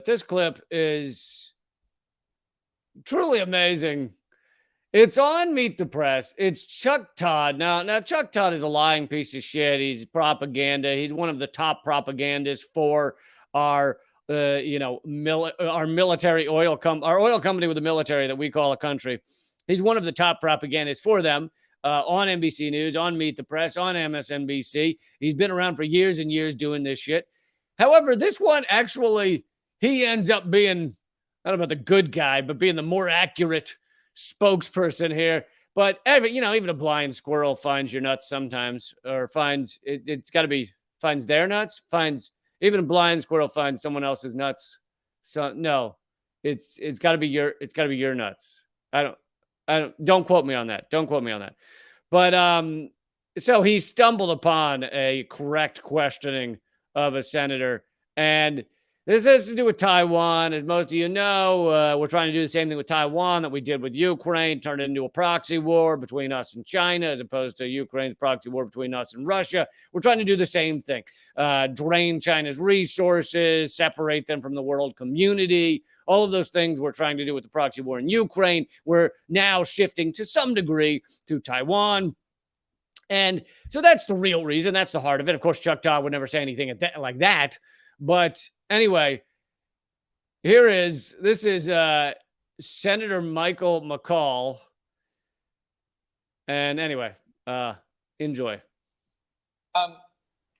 This clip is truly amazing. It's on Meet the Press. It's Chuck Todd. Now Chuck Todd is a lying piece of shit. He's propaganda. He's one of the top propagandists for our, our military our oil company with the military that we call a country. He's one of the top propagandists for them on NBC News, on Meet the Press, on MSNBC. He's been around for years and years doing this shit. However, this one actually, he ends up being, I don't know about the good guy, but being the more accurate spokesperson here. But even a blind squirrel finds your nuts sometimes, or finds finds their nuts, even a blind squirrel finds someone else's nuts. So no, it's got to be your nuts. Don't quote me on that. Don't quote me on that. But so he stumbled upon a correct questioning of a senator, and this has to do with Taiwan. As most of you know, we're trying to do the same thing with Taiwan that we did with Ukraine, turn it into a proxy war between us and China, as opposed to Ukraine's proxy war between us and Russia. We're trying to do the same thing, drain China's resources, separate them from the world community. All of those things we're trying to do with the proxy war in Ukraine. We're now shifting to some degree to Taiwan. And so that's the real reason. That's the heart of it. Of course, Chuck Todd would never say anything like that. But anyway, this is Senator Michael McCall. And anyway, enjoy.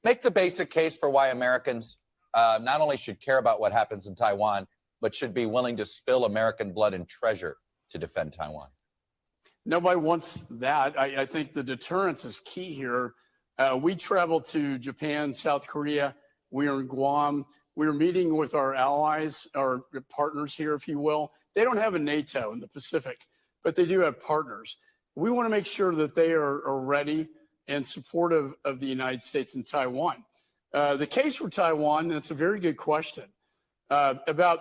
Make the basic case for why Americans not only should care about what happens in Taiwan, but should be willing to spill American blood and treasure to defend Taiwan. Nobody wants that. I think the deterrence is key here. We traveled to Japan, South Korea. We are in Guam. We're meeting with our allies, our partners here, if you will. They don't have a NATO in the Pacific, but they do have partners. We want to make sure that they are ready and supportive of the United States and Taiwan. The case for Taiwan, that's a very good question. About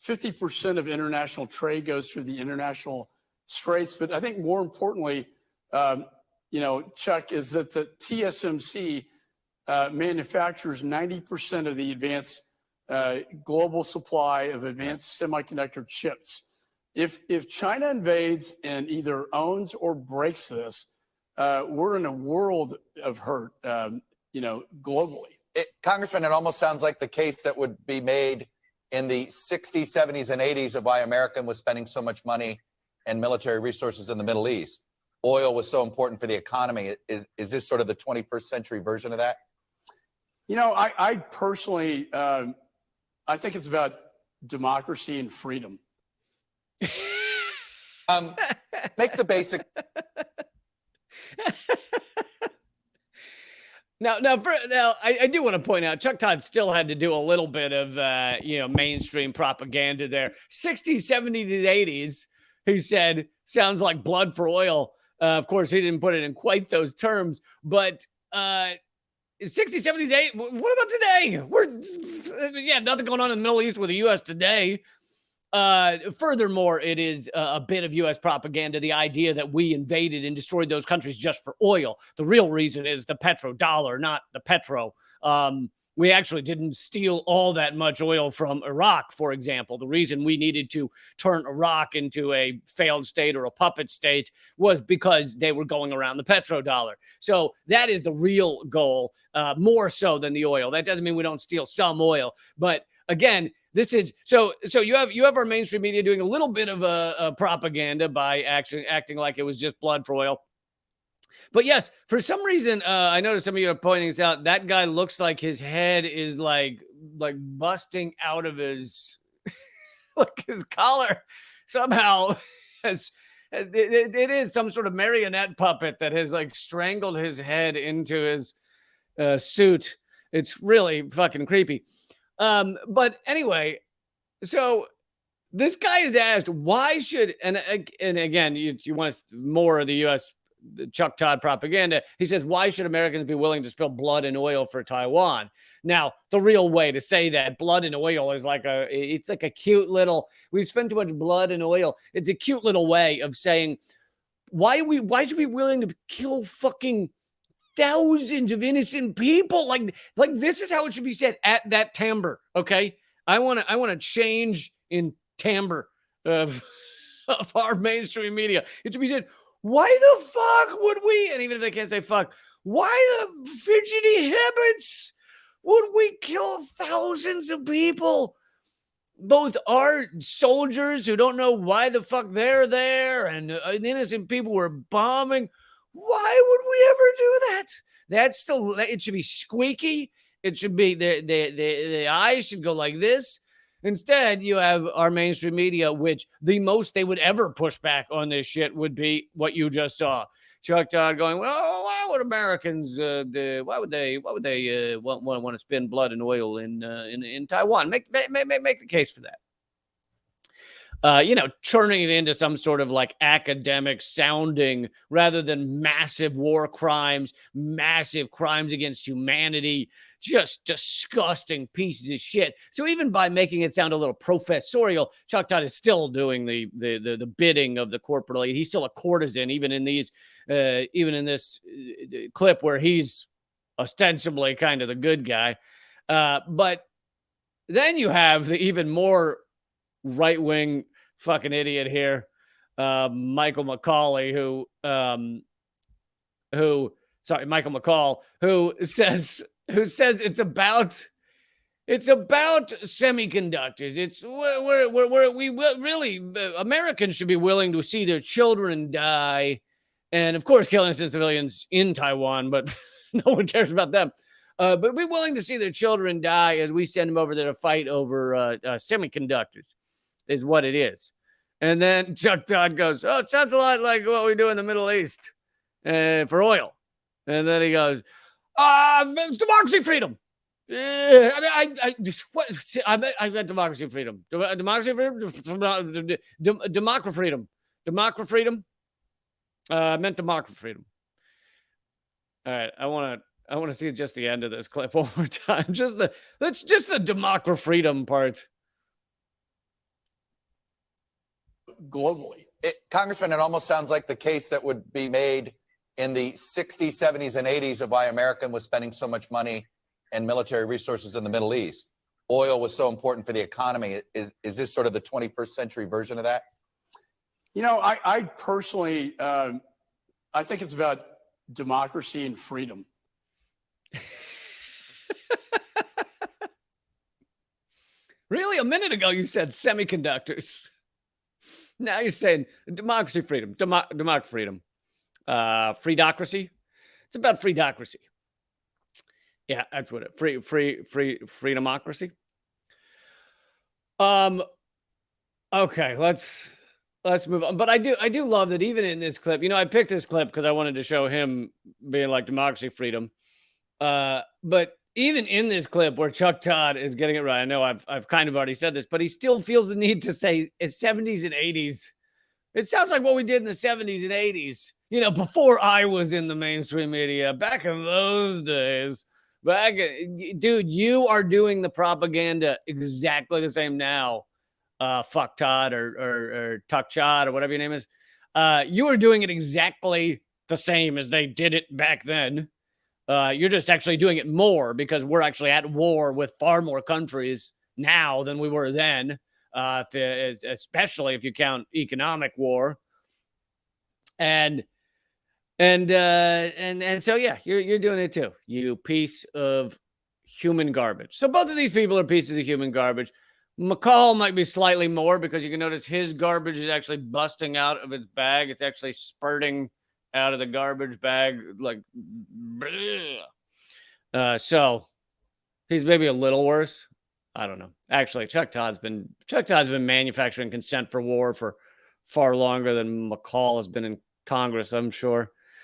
50% of international trade goes through the international straits, but I think more importantly, Chuck, is that the TSMC manufactures 90% of the advanced global supply of advanced semiconductor chips. If China invades and either owns or breaks this, we're in a world of hurt, globally. Congressman, it almost sounds like the case that would be made in the 60s, 70s, and 80s of why America was spending so much money and military resources in the Middle East. Oil was so important for the economy. Is this sort of the 21st century version of that? I personally, I think it's about democracy and freedom. Make the basic. Now, I do want to point out, Chuck Todd still had to do a little bit of, mainstream propaganda there. 60s, 70s, 80s, he said, sounds like blood for oil. Of course, he didn't put it in quite those terms, but 60s, 70s, 80s, what about today? Nothing going on in the Middle East with the U.S. today. Furthermore, it is a bit of U.S. propaganda, the idea that we invaded and destroyed those countries just for oil. The real reason is the petrodollar, not the petro. We actually didn't steal all that much oil from Iraq, for example. The reason we needed to turn Iraq into a failed state or a puppet state was because they were going around the petrodollar. So that is the real goal, more so than the oil. That doesn't mean we don't steal some oil. But again, this is so you have our mainstream media doing a little bit of a propaganda by actually acting like it was just blood for oil. But yes, for some reason, I noticed some of you are pointing this out. That guy looks like his head is like busting out of his his collar somehow. It is some sort of marionette puppet that has strangled his head into his suit. It's really fucking creepy. But anyway, so this guy is asked, why should, and again, you want more of the U.S. Chuck Todd propaganda. He says, why should Americans be willing to spill blood and oil for Taiwan? Now, the real way to say that blood and oil is it's like a cute little, we've spent too much blood and oil. It's a cute little way of saying, why should we be willing to kill fucking thousands of innocent people? Like this is how it should be said at that timbre. Okay. I want to change in timbre of our mainstream media. It should be said, why the fuck would we? And even if they can't say fuck, why the fidgety habits would we kill thousands of people? Both our soldiers who don't know why the fuck they're there and innocent people we're bombing. Why would we ever do that? That's still, it should be squeaky. It should be, the eyes should go like this. Instead, you have our mainstream media, which the most they would ever push back on this shit would be what you just saw. Chuck Todd going, well, why would Americans, why would they want to spend blood and oil in Taiwan? Make the case for that. Turning it into some sort of like academic sounding rather than massive war crimes, massive crimes against humanity, just disgusting pieces of shit. So even by making it sound a little professorial, Chuck Todd is still doing the bidding of the corporate elite. He's still a courtesan, even in this clip where he's ostensibly kind of the good guy. But then you have the even more right-wing fucking idiot here, Michael McCauley, Michael McCall, who says it's about semiconductors. It's we really Americans should be willing to see their children die, and of course killing innocent civilians in Taiwan, but no one cares about them. But we're willing to see their children die as we send them over there to fight over semiconductors, is what it is. And then Chuck Todd goes, oh, it sounds a lot like what we do in the Middle East for oil. And then he goes, democracy, freedom. I meant democracy, freedom. Democracy, freedom. Democracy, freedom. Democracy, freedom. I meant democracy, freedom. All right, I want to see just the end of this clip one more time. Just the democracy, freedom part. Globally. Congressman, it almost sounds like the case that would be made in the 60s, 70s, and 80s of why America was spending so much money and military resources in the Middle East. Oil was so important for the economy. Is this sort of the 21st century version of that? I personally, I think it's about democracy and freedom. Really? A minute ago, you said semiconductors. Now you're saying democracy, freedom, democracy, freedom, freedocracy. It's about freedocracy. Yeah, that's what it. Freedomocracy. Okay, let's move on. But I do love that even in this clip. I picked this clip because I wanted to show him being like democracy, freedom. But even in this clip where Chuck Todd is getting it right, I know I've kind of already said this, but he still feels the need to say it's 70s and 80s. It sounds like what we did in the 70s and 80s, before I was in the mainstream media, back in those days. Dude, you are doing the propaganda exactly the same now. Fuck Todd or Tuck Chad or whatever your name is. You are doing it exactly the same as they did it back then. You're just actually doing it more because we're actually at war with far more countries now than we were then, especially if you count economic war. And so, yeah, you're doing it too, you piece of human garbage. So both of these people are pieces of human garbage. McCall might be slightly more because you can notice his garbage is actually busting out of its bag. It's actually spurting out of the garbage bag, like, so he's maybe a little worse. I don't know. Actually, Chuck Todd's been manufacturing consent for war for far longer than McCall has been in Congress, I'm sure.